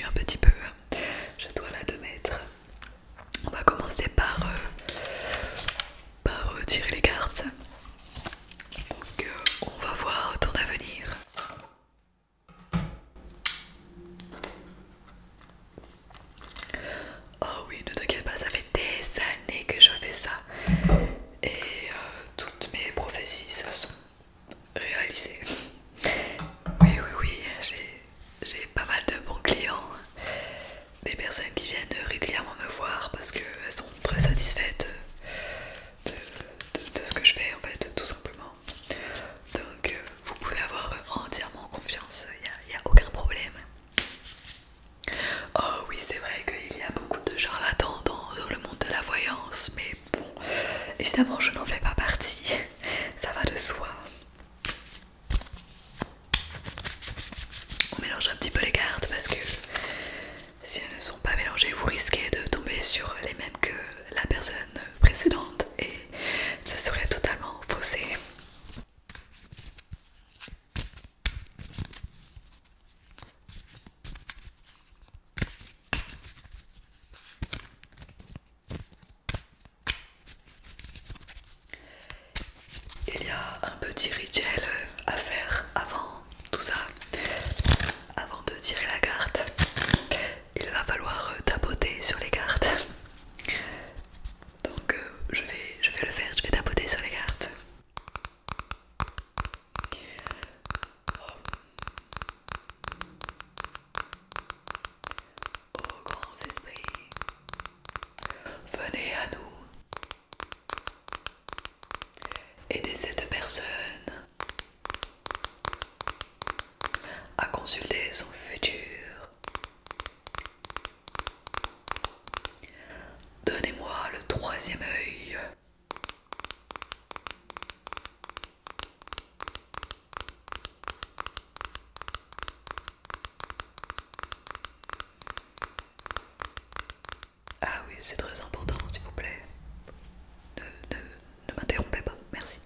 un petit peu. Je dois l'admettre. On va commencer par tirer les cartes. Donc on va voir ton avenir. Oh oui, ne t'inquiète pas, ça fait des années que je fais ça. Et toutes mes prophéties se sont réalisées. Oui, oui, oui, j'ai pas mal de bons clients. Des personnes qui viennent régulièrement me voir parce qu'elles sont très satisfaites de ce que je fais en fait, tout simplement. Donc vous pouvez avoir entièrement confiance, il n'y a aucun problème. Oh oui, c'est vrai qu'il y a beaucoup de charlatans dans le monde de la voyance, mais bon, évidemment je n'en fais pas partie, ça va de soi. On mélange un petit peu les cartes parce que si elles ne sont pas mélangées, vous risquez de tomber sur les mêmes que la personne précédente et ça serait totalement faussé. Il y a un petit rituel à faire avant tout ça. Avant de tirer la carte, il va falloir tapoter sur les cartes. Donc je vais le faire, je vais tapoter sur les cartes. Ô grands esprits, venez à nous. Aidez cette personne à consulter son futur. Donnez-moi le troisième œil. Ah oui, c'est très important, s'il vous plaît. Ne m'interrompez pas, merci.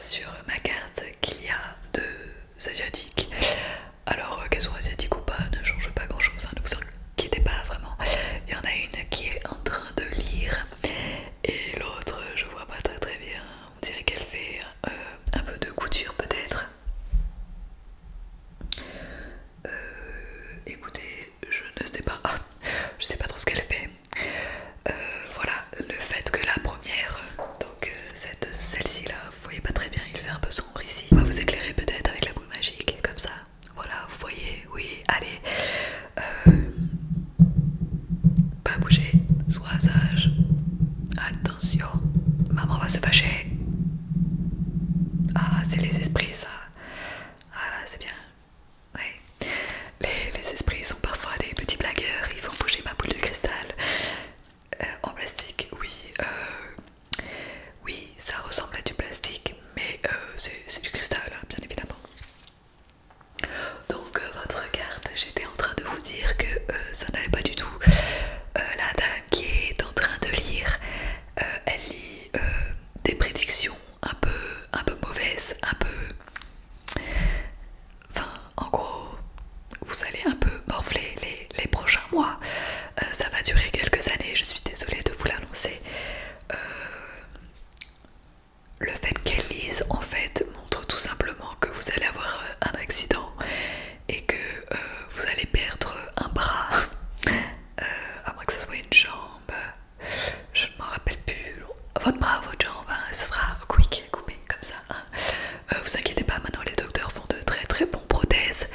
sur ma carte qu'il y a deux asiatiques. Alors qu'elles soient asiatiques ou pas ne change pas grand chose, hein, ne vous inquiétez pas vraiment. Il y en a une qui est en train de lire et l'autre je vois pas très bien. On dirait qu'elle fait un peu de couture peut-être. Écoutez, je ne sais pas, je sais pas trop ce qu'elle fait. Voilà, le fait que la première, donc celle-ci là, vous voyez pas très bien, il fait un peu sombre ici. On va vous éclairer peut-être avec la boule magique, comme ça. Voilà, vous voyez, oui, allez. Pas bouger, sois sage. Attention, maman va se fâcher. Ah, c'est les esprits ça. Voilà, c'est bien. Ouais. Les esprits sont parfois des petits blagueurs, ils font bouger ma boule de cristal. En plastique, oui. Oui, ça ressemble à du plastique, mais c'est du cristal, hein, bien évidemment. Donc votre carte, j'étais en train de vous dire que ça n'allait pas du tout. La dame qui est en train de lire, elle lit des prédictions un peu mauvaises, un peu... Enfin, en gros, vous allez un peu morfler les prochains mois. Ça va durer quelques années, je suis désolée de vous l'annoncer. Le fait qu'elle lise en fait montre tout simplement que vous allez avoir un accident et que vous allez perdre un bras, à moins que ce soit une jambe, je ne m'en rappelle plus, votre bras, votre jambe, hein, ce sera quick, coupé comme ça, hein. Vous inquiétez pas, maintenant les docteurs font de très bons prothèses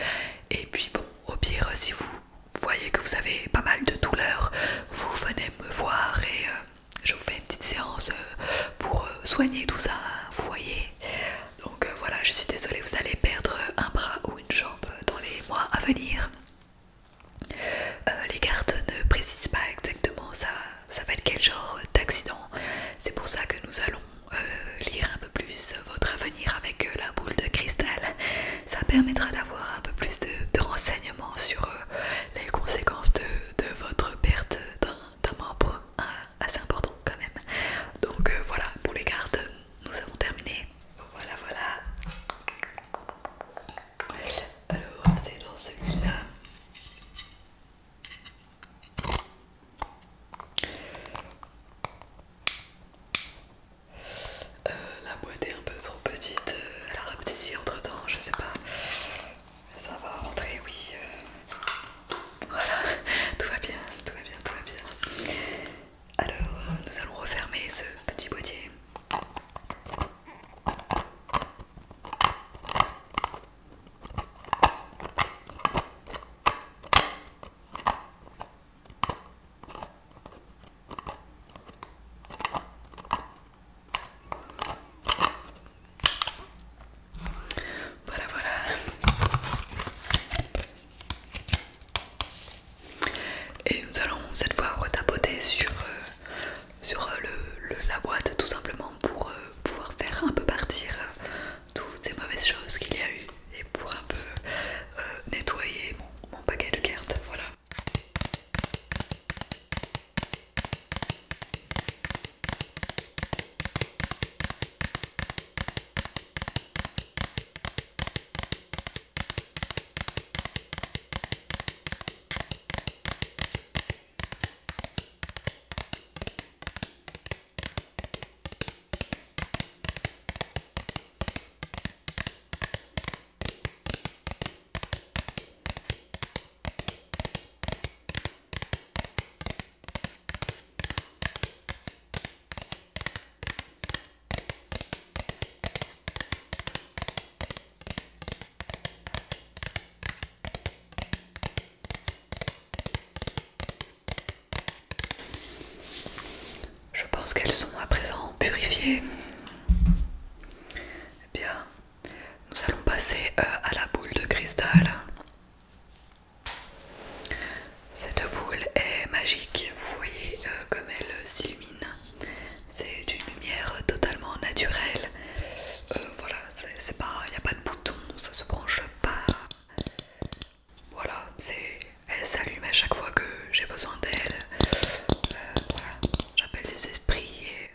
et puis bon, au pire si vous voyez que vous avez pas mal de douleurs, vous venez me voir et je vous fais une petite séance pour soigner tout ça, vous voyez. Donc voilà, je suis désolée, vous allez perdre un bras ou une jambe dans les mois à venir. Les cartes ne précisent pas exactement ça va être quel genre d'accident. C'est pour ça que nous allons lire un peu plus votre avenir avec la boule de cristal. Ça permettra d'avoir un peu plus de renseignements sur les conséquences de votre perte d'un membre assez important quand même. Donc voilà, pour les cartes, nous avons terminé. Voilà. Alors c'est dans celui-là. La boîte est un peu trop petite, elle a rapetissé entre temps, je sais pas. Ça va rentrer, oui. Voilà, tout va bien. Alors, nous allons refermer ce petit boîtier. Voilà. Et nous allons cette fois retapoter sur la boîte tout simplement pour pouvoir faire un peu partir toutes ces mauvaises choses qu'il y a eu et pour un peu nettoyer mon paquet de cartes. Voilà. Je pense qu'elles sont à présent purifiées. Eh bien, nous allons passer à la boule de cristal. Cette boule est magique, vous voyez comme elle s'illumine. C'est d'une lumière totalement naturelle. Voilà, il n'y a pas de bouton, ça se branche pas. Voilà, elle s'allume à chaque fois que j'ai besoin d'elle. Voilà, j'appelle les esprits et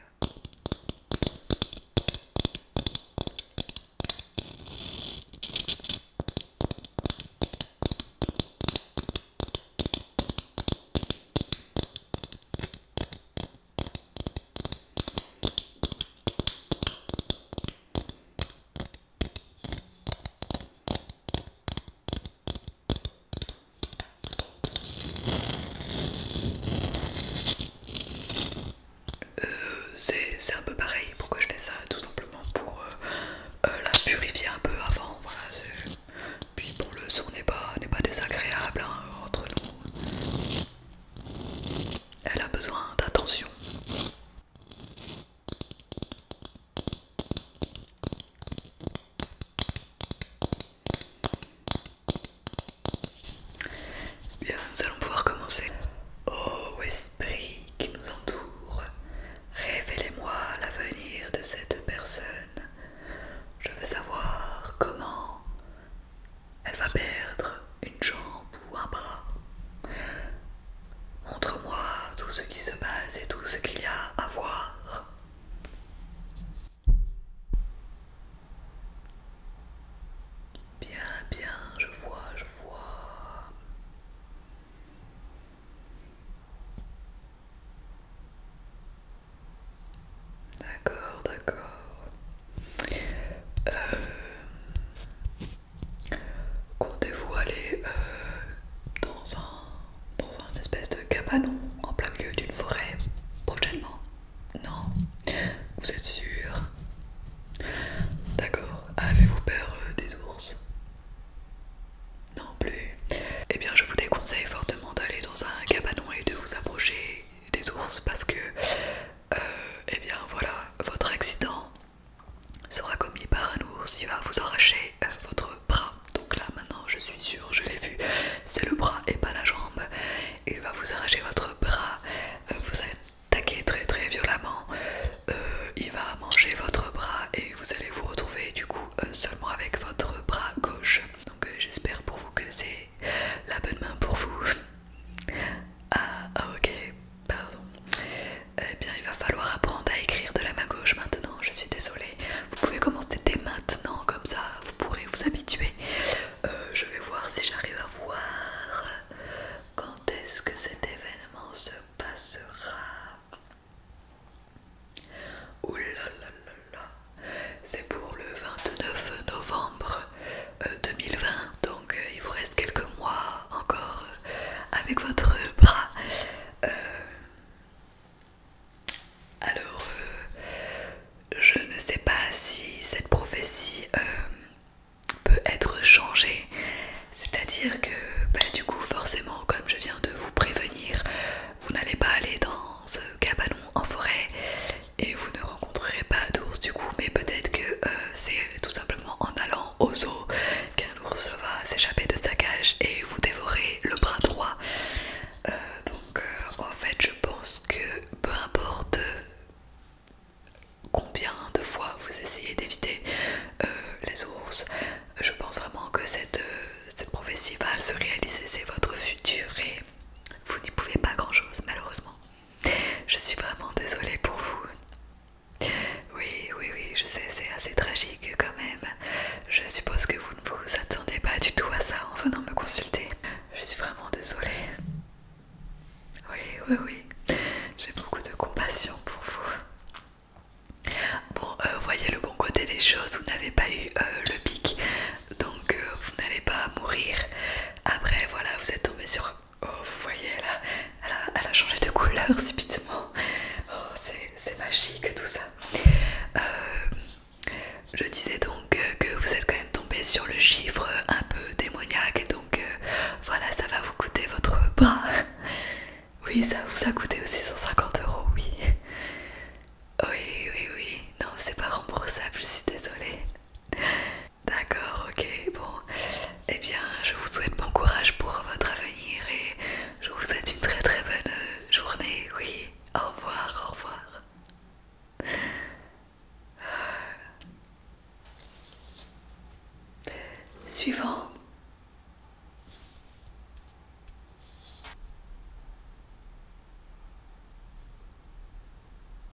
Comptez-vous aller dans un espèce de cabanon en plein milieu d'une forêt prochainement? Non? Vous êtes sûr? D'accord. Avez-vous peur des ours? Non plus. Eh bien, je vous déconseille fortement d'aller dans un cabanon et de vous approcher des ours parce que, eh bien, voilà, votre accident sera commis par un ours. Il va vous arracher votre bras. Donc là, maintenant, je suis sûre, je l'ai vu, c'est le bras et pas la jambe. Il va vous arracher votre bras, vous attaquer très très violemment. Il va manger votre bras et vous allez vous retrouver du coup seulement avec votre bras gauche. Donc j'espère pour vous que c'est la bonne main pour vous. Ah ok, pardon. Eh bien il va falloir apprendre à écrire de la main gauche maintenant, je suis désolée. Vous pouvez commencer dès maintenant, comme ça vous pourrez vous habituer. Je vais voir si j'arrive à voir quand est-ce que cet événement se passera. Ouh là là là là, c'est pour le 29 novembre 2020, donc il vous reste quelques mois encore avec votre bras. Alors, je ne sais pas si cette prophétie peut être changée, c'est-à-dire que du coup forcément, comme je viens de vous prévenir, vous n'allez pas aller dans ce cabanon en forêt et vous ne rencontrerez pas d'ours du coup, mais peut-être que c'est tout simplement en allant au zoo qu'un ours va s'échapper de sa cage et vous dévorer le bras droit. En fait je pense que peu importe combien de fois vous essayez d'éviter les ours, je pense vraiment que cette prophétie va se réaliser, c'est votre futur et vous n'y pouvez pas grand chose malheureusement. Je suis vraiment désolée pour vous. Oui, oui, oui, je sais, c'est assez tragique quand même. Je suppose que vous ne vous attendez pas du tout à ça en venant me consulter. Je suis vraiment désolée. Oui, oui, oui, j'ai beaucoup de compassion pour vous. Bon, voyez le bon côté des choses, vous n'avez pas eu le pic, donc vous n'allez pas mourir. Après, voilà, vous êtes tombé sur... Oh, vous voyez, elle a changé de couleur subitement. Oh, c'est magique tout ça. Je disais donc que vous êtes quand même tombé sur le chiffre un peu démoniaque, donc voilà, ça va vous coûter votre bras. Oui, ça vous a coûté aussi 150 €, oui. Oui, oui, oui, non, c'est pas remboursable, je suis désolée. D'accord, ok, bon. Eh bien, je vous souhaite bon courage pour votre avenir et je vous souhaite une très très bonne journée, oui. Au revoir, au revoir. Suivant.